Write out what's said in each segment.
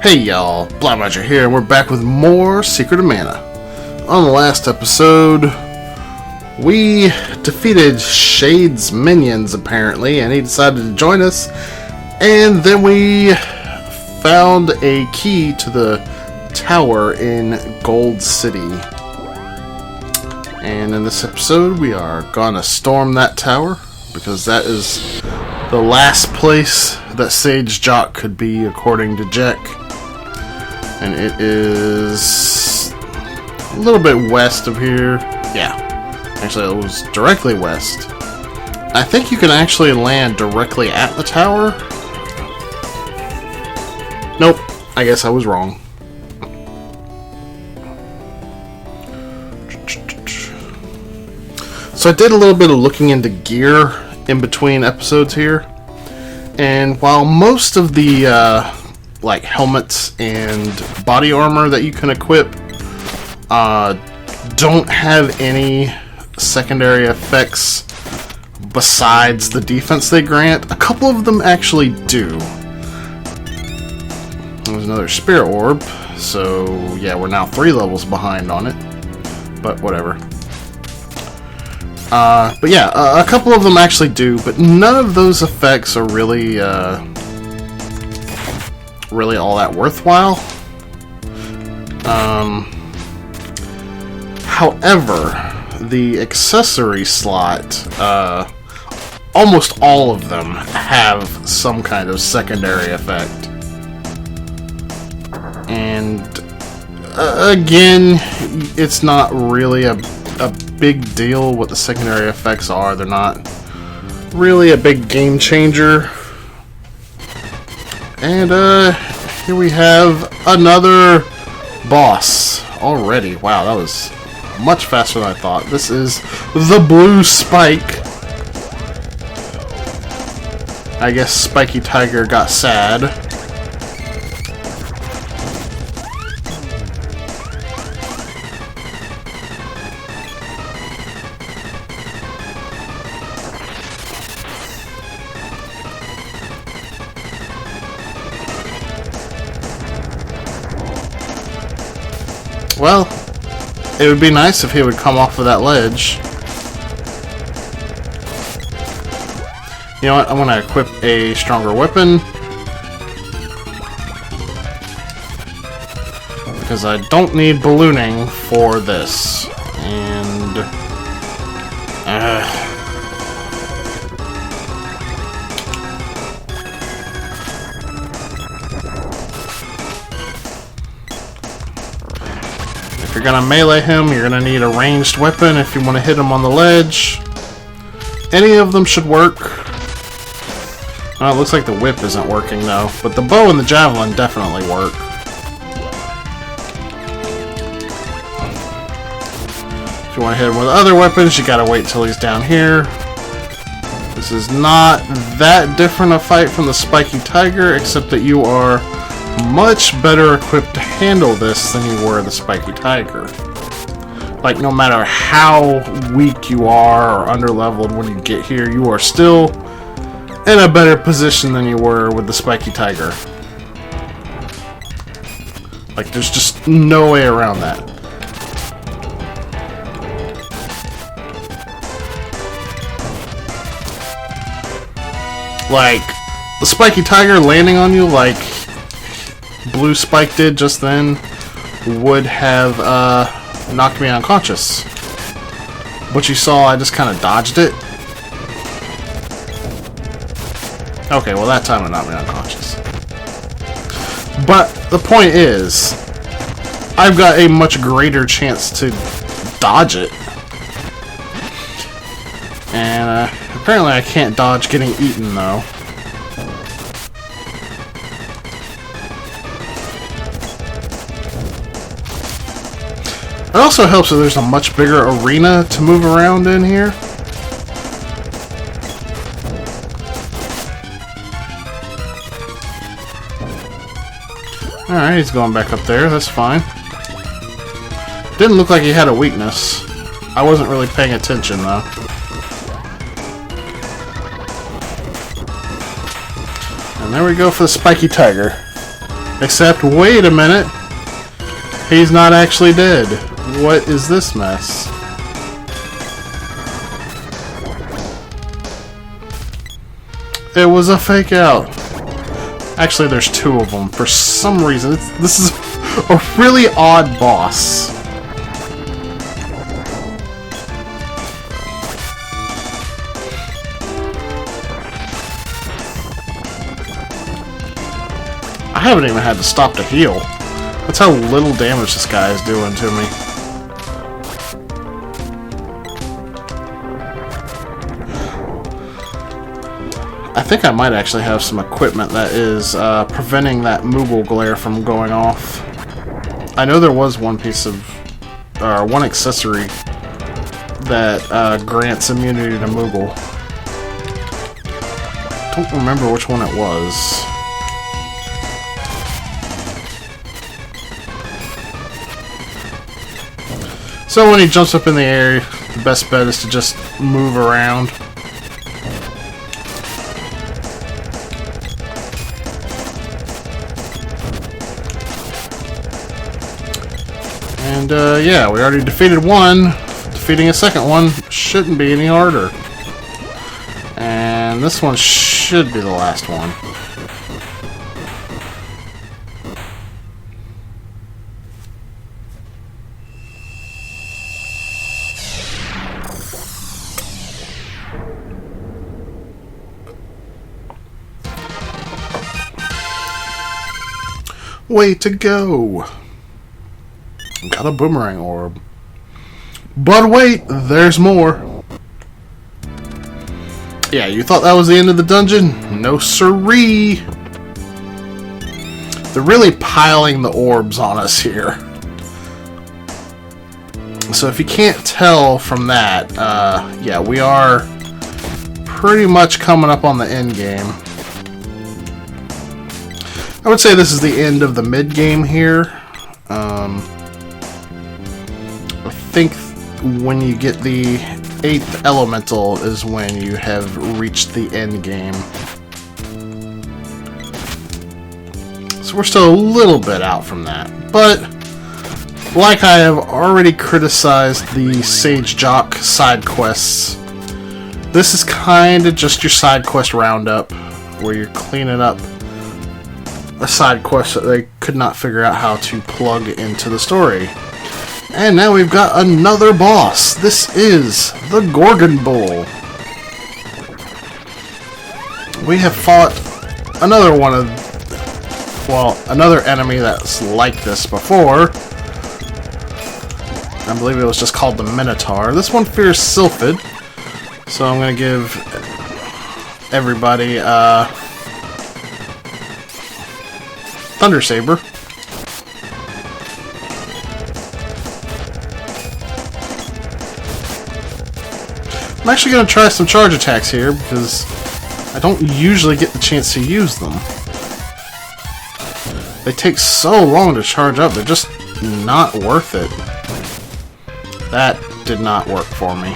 Hey y'all, Blind Roger here, and we're back with more Secret of Mana. On the last episode, we defeated Shade's minions, apparently, and he decided to join us. And then we found a key to the tower in Gold City. And in this episode, we are gonna storm that tower, because that is the last place that Sage Jock could be, according to Jack. And it is a little bit west of here. Yeah, actually it was directly west. I think you can actually land directly at the tower. Nope, I guess I was wrong. So I did a little bit of looking into gear in between episodes here. And while most of the like helmets and body armor that you can equip don't have any secondary effects besides the defense they grant, a couple of them actually do. There's another spirit orb, so yeah, we're now 3 levels behind on it, but whatever. But yeah, a couple of them actually do, but none of those effects are really really all that worthwhile. However, the accessory slot, almost all of them have some kind of secondary effect. And again, it's not really a big deal what the secondary effects are. They're not really a big game changer. And here we have another boss already. Wow, that was much faster than I thought. This is the Blue Spike. I guess Spikey Tiger got sad. Well, it would be nice if he would come off of that ledge. You know what? I'm going to equip a stronger weapon. Because I don't need ballooning for this. And if you're gonna melee him, you're gonna need a ranged weapon if you want to hit him on the ledge. Any of them should work. Oh, it looks like the whip isn't working though, but the bow and the javelin definitely work. If you want to hit him with other weapons, you gotta wait till he's down here. This is not that different a fight from the Spikey Tiger, except that you are much better equipped to handle this than you were the Spikey Tiger. Like, no matter how weak you are or underleveled when you get here, you are still in a better position than you were with the Spikey Tiger. Like, there's just no way around that. Like, the Spikey Tiger landing on you like Blue Spike did just then would have knocked me unconscious. But you saw I just kind of dodged it. Okay, well that time it knocked me unconscious. But the point is, I've got a much greater chance to dodge it. And apparently I can't dodge getting eaten though. It also helps that there's a much bigger arena to move around in here. Alright, he's going back up there, that's fine. Didn't look like he had a weakness. I wasn't really paying attention though. And there we go for the Spikey Tiger. Except, wait a minute. He's not actually dead. What is this mess? It was a fake out. Actually, there's two of them. For some reason, this is a really odd boss. I haven't even had to stop to heal. That's how little damage this guy is doing to me. I think I might actually have some equipment that is preventing that Moogle glare from going off. I know there was one piece of, one accessory that grants immunity to Moogle. Don't remember which one it was. So when he jumps up in the air, the best bet is to just move around. And yeah, we already defeated one. Defeating a second one shouldn't be any harder. And this one should be the last one. Way to go! Got a boomerang orb. But wait, there's more. Yeah, you thought that was the end of the dungeon? No siree! They're really piling the orbs on us here. So if you can't tell from that, yeah, we are pretty much coming up on the end game. I would say this is the end of the mid game here. I think when you get the 8th elemental is when you have reached the end game. So we're still a little bit out from that. But, like I have already criticized the Sage Jock side quests, this is kind of just your side quest roundup, where you're cleaning up a side quest that they could not figure out how to plug into the story. And now we've got another boss. This is the Gorgon Bull. We have fought another one of, well, another enemy that's like this before. I believe it was just called the Minotaur. This one fears Sylphid, so I'm going to give everybody Thunder Saber. I'm actually going to try some charge attacks here because I don't usually get the chance to use them. They take so long to charge up, they're just not worth it. That did not work for me.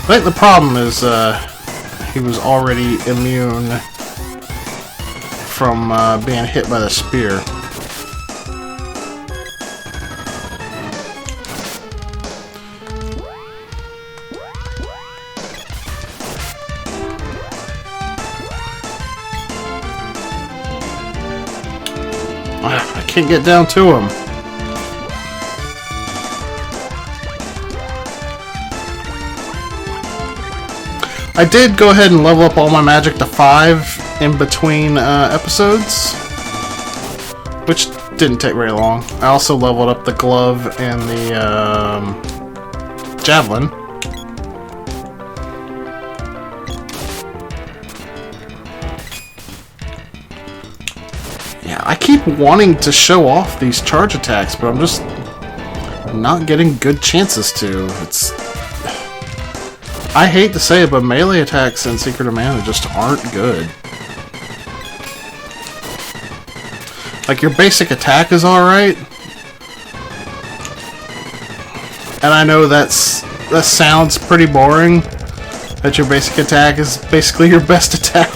I think the problem is he was already immune from being hit by the spear. I can't get down to him. I did go ahead and level up all my magic to 5 in between episodes, which didn't take very long. I also leveled up the glove and the javelin. Yeah, I keep wanting to show off these charge attacks, but I'm just not getting good chances to. I hate to say it, but melee attacks in Secret of Mana just aren't good. Like, your basic attack is alright. And I know that sounds pretty boring. that your basic attack is basically your best attack.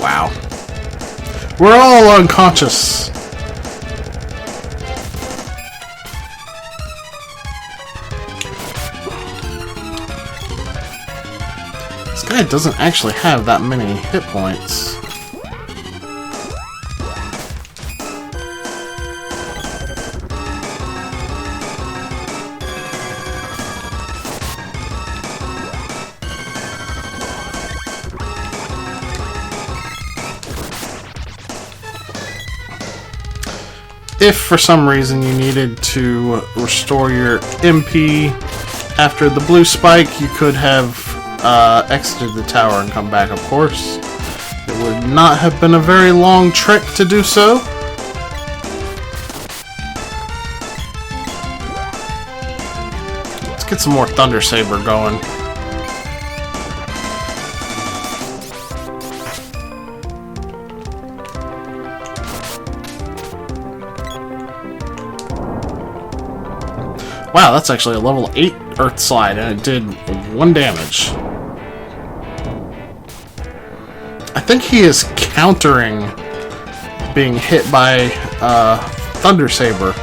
Wow. We're all unconscious. This guy doesn't actually have that many hit points. If for some reason you needed to restore your MP after the blue spike, you could have exited the tower and come back, of course. It would not have been a very long trek to do so. Let's get some more Thunder Saber going. Wow, that's actually a level 8 Earth Slide, and it did 1 damage. I think he is countering being hit by Thunder Saber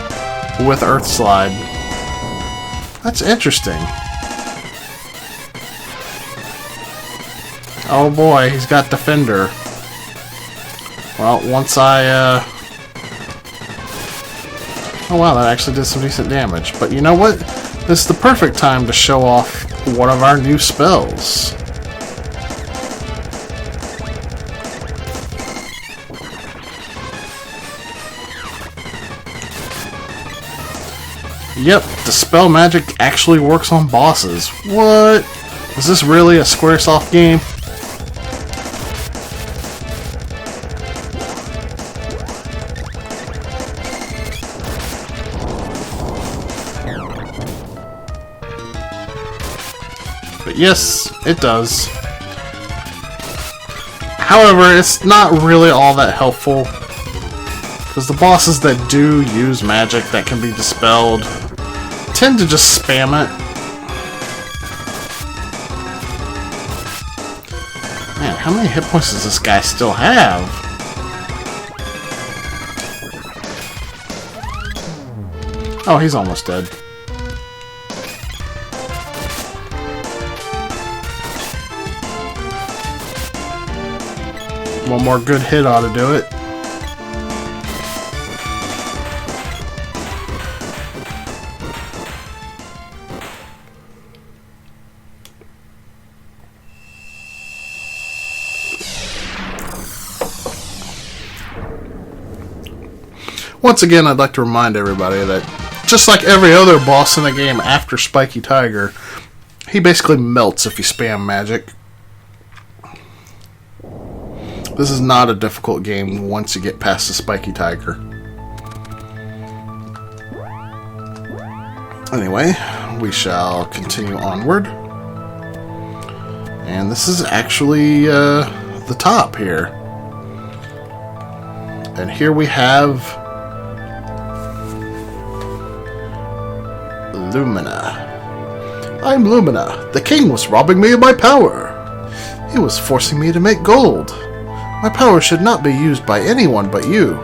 with Earth Slide. That's interesting. Oh boy, he's got Defender. Well, once I oh wow, that actually did some decent damage. But you know what? This is the perfect time to show off one of our new spells. Yep, Dispel Magic actually works on bosses. What? Is this really a Squaresoft game? But yes, it does. However, it's not really all that helpful, because the bosses that do use magic that can be dispelled tend to just spam it. Man, how many hit points does this guy still have? Oh, he's almost dead. One more good hit ought to do it. Once again, I'd like to remind everybody that just like every other boss in the game after Spikey Tiger, he basically melts if you spam magic. This is not a difficult game once you get past the Spikey Tiger. Anyway, we shall continue onward. And this is actually the top here. And here we have Lumina. I'm Lumina. The king was robbing me of my power. He was forcing me to make gold. My power should not be used by anyone but you.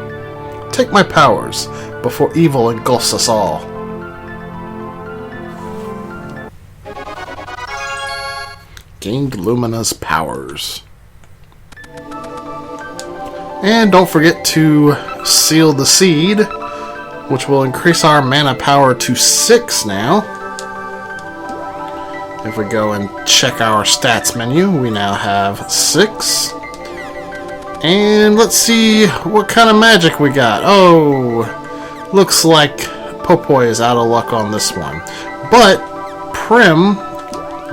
Take my powers before evil engulfs us all. Gained Lumina's powers. And don't forget to seal the seed, which will increase our mana power to 6 now. If we go and check our stats menu, we now have 6. And let's see what kind of magic we got. Oh, looks like Popoi is out of luck on this one. But Prim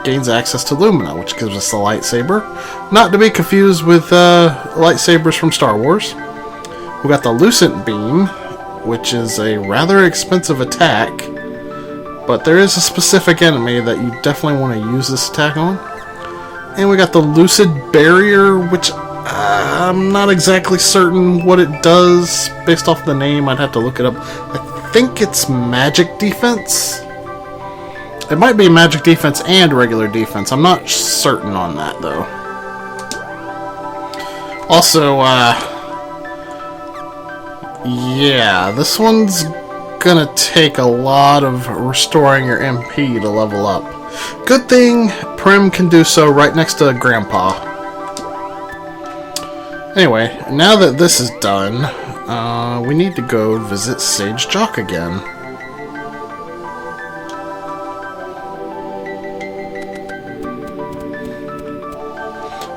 gains access to Lumina, which gives us the lightsaber. Not to be confused with lightsabers from Star Wars. We got the Lucent Beam, which is a rather expensive attack, but there is a specific enemy that you definitely want to use this attack on. And we got the Lucid Barrier, which I'm not exactly certain what it does based off the name. I'd have to look it up. I think it's magic defense. It might be magic defense and regular defense. I'm not certain on that, though. Also, yeah, this one's gonna take a lot of restoring your MP to level up. Good thing Prim can do so right next to Grandpa. Anyway, now that this is done, we need to go visit Sage Jock again.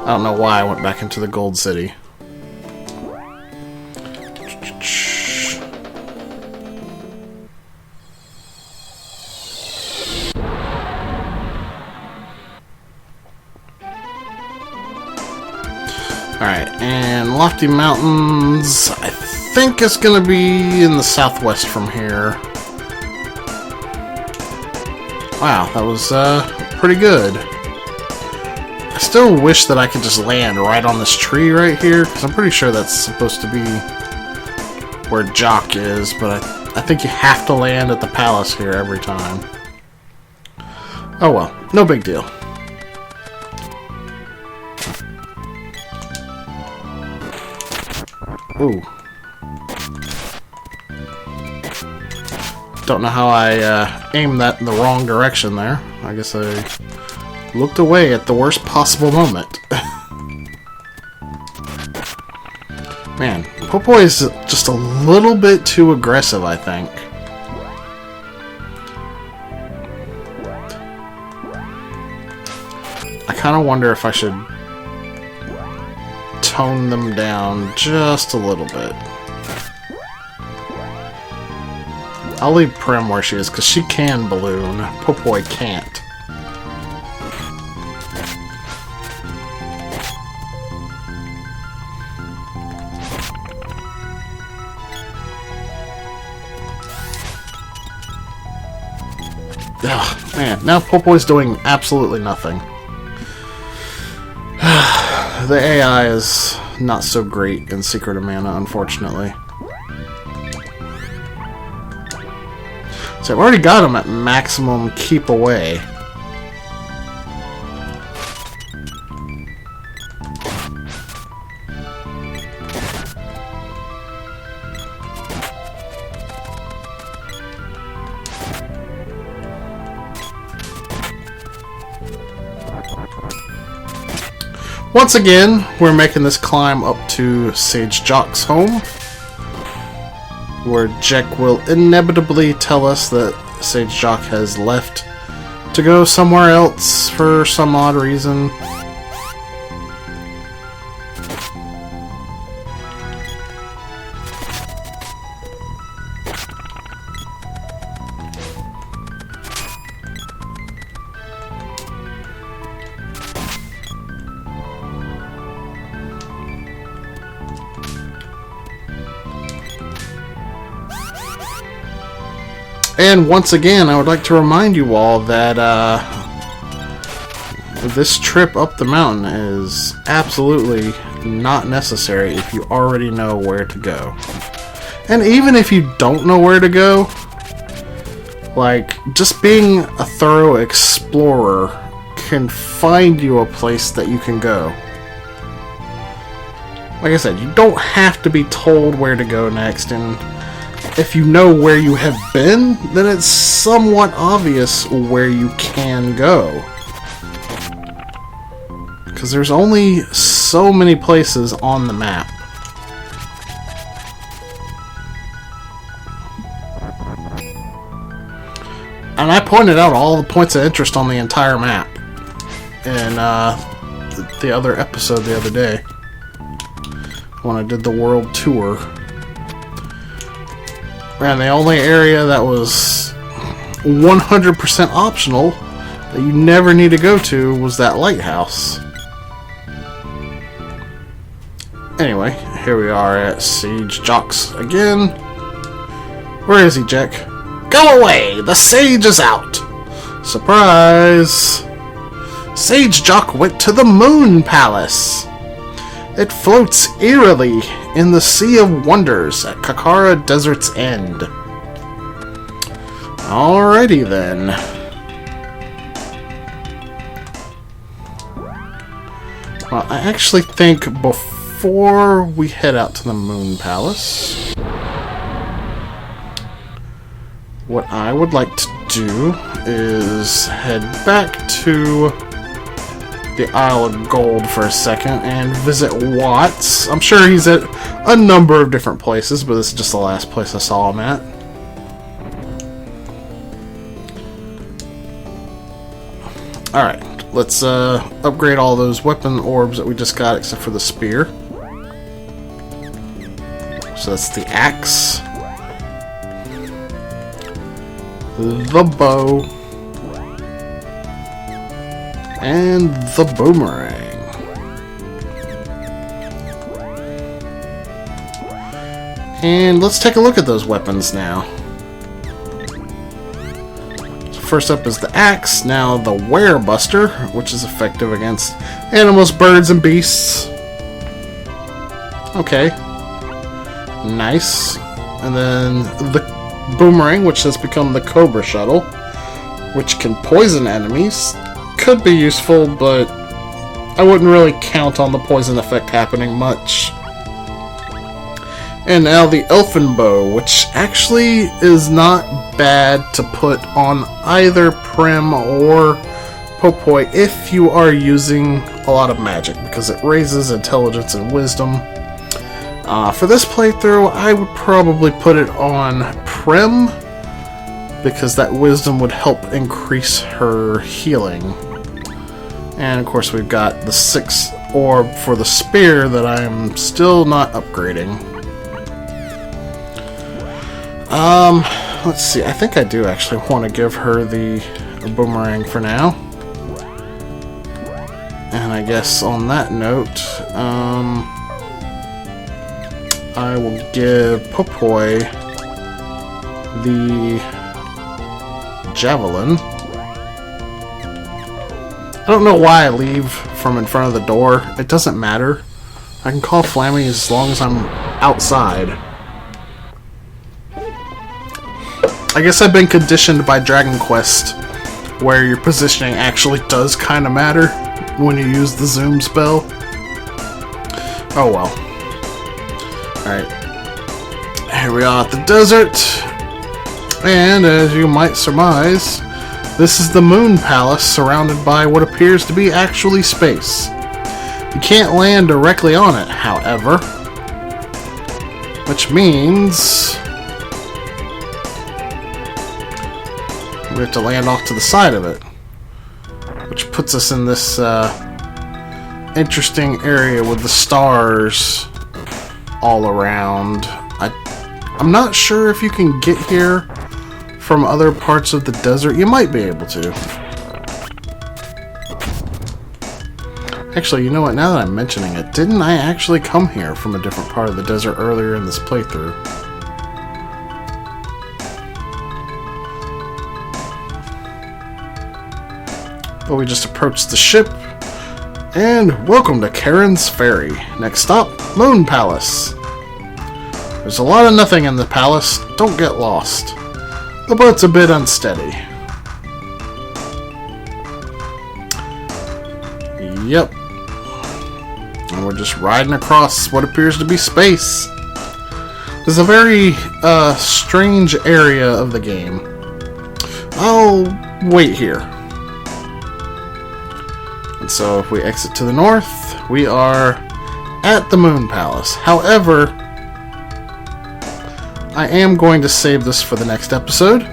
I don't know why I went back into the Gold City. Alright, and Lofty Mountains, I think it's going to be in the southwest from here. Wow, that was pretty good. I still wish that I could just land right on this tree right here, because I'm pretty sure that's supposed to be where Jock is, but I think you have to land at the palace here every time. Oh well, no big deal. Ooh. Don't know how I aimed that in the wrong direction there. I guess I looked away at the worst possible moment. Man, Popo is just a little bit too aggressive, I think. I kind of wonder if I should tone them down just a little bit. I'll leave Prim where she is, because she can balloon. Popoi can't. Ugh, man, now Popoi's doing absolutely nothing. The AI is not so great in Secret of Mana, unfortunately. So I've already got him at maximum keep away. Once again, we're making this climb up to Sage Jock's home, where Jack will inevitably tell us that Sage Jock has left to go somewhere else for some odd reason. And once again, I would like to remind you all that this trip up the mountain is absolutely not necessary if you already know where to go. And even if you don't know where to go, like, just being a thorough explorer can find you a place that you can go. Like I said, you don't have to be told where to go next, and if you know where you have been, then it's somewhat obvious where you can go. Because there's only so many places on the map. And I pointed out all the points of interest on the entire map in the other episode the other day, when I did the world tour. And the only area that was 100% optional that you never need to go to was that lighthouse. Anyway, here we are at Sage Jock's again. Where is he, Jack? Go away! The sage is out! Surprise! Sage Jock went to the Moon Palace. It floats eerily in the Sea of Wonders at Kakara Desert's End. Alrighty then. Well, I actually think before we head out to the Moon Palace, what I would like to do is head back to the Isle of Gold for a second and visit Watts. I'm sure he's at a number of different places, but this is just the last place I saw him at. Alright, let's upgrade all those weapon orbs that we just got except for the spear. So that's the axe, the bow, and the boomerang. And let's take a look at those weapons now. So first up is the axe, now the Werebuster, which is effective against animals, birds, and beasts. Okay. Nice. And then the boomerang, which has become the Cobra Shuttle, which can poison enemies. Could be useful, but I wouldn't really count on the poison effect happening much. And now the Elfin Bow, which actually is not bad to put on either Prim or Popoi if you are using a lot of magic, because it raises intelligence and wisdom. For this playthrough, I would probably put it on Prim, because that wisdom would help increase her healing. And of course we've got the 6 orb for the spear that I'm still not upgrading. Let's see, I think I do actually want to give her the boomerang for now. And I guess on that note, I will give Popoi the javelin. I don't know why I leave from in front of the door. It doesn't matter. I can call Flammy as long as I'm outside. I guess I've been conditioned by Dragon Quest, where your positioning actually does kind of matter when you use the zoom spell. Oh well. Alright. Here we are at the desert. And as you might surmise, this is the Moon Palace surrounded by what appears to be actually space. You can't land directly on it, however. Which means we have to land off to the side of it. Which puts us in this interesting area with the stars all around. I'm not sure if you can get here from other parts of the desert. You might be able to. Actually, you know what? Now that I'm mentioning it, didn't I actually come here from a different part of the desert earlier in this playthrough? But we just approached the ship. And welcome to Karen's Ferry. Next stop, Moon Palace. There's a lot of nothing in the palace. Don't get lost. The boat's a bit unsteady. Yep. And we're just riding across what appears to be space. This is a very strange area of the game. I'll wait here. And so if we exit to the north, we are at the Moon Palace. However, I am going to save this for the next episode.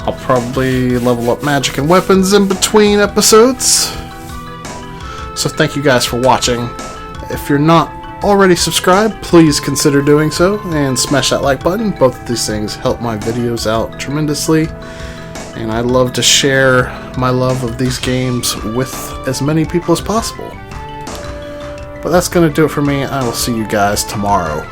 I'll probably level up magic and weapons in between episodes. So thank you guys for watching. If you're not already subscribed, please consider doing so and smash that like button. Both of these things help my videos out tremendously. And I love to share my love of these games with as many people as possible. But that's going to do it for me. I will see you guys tomorrow.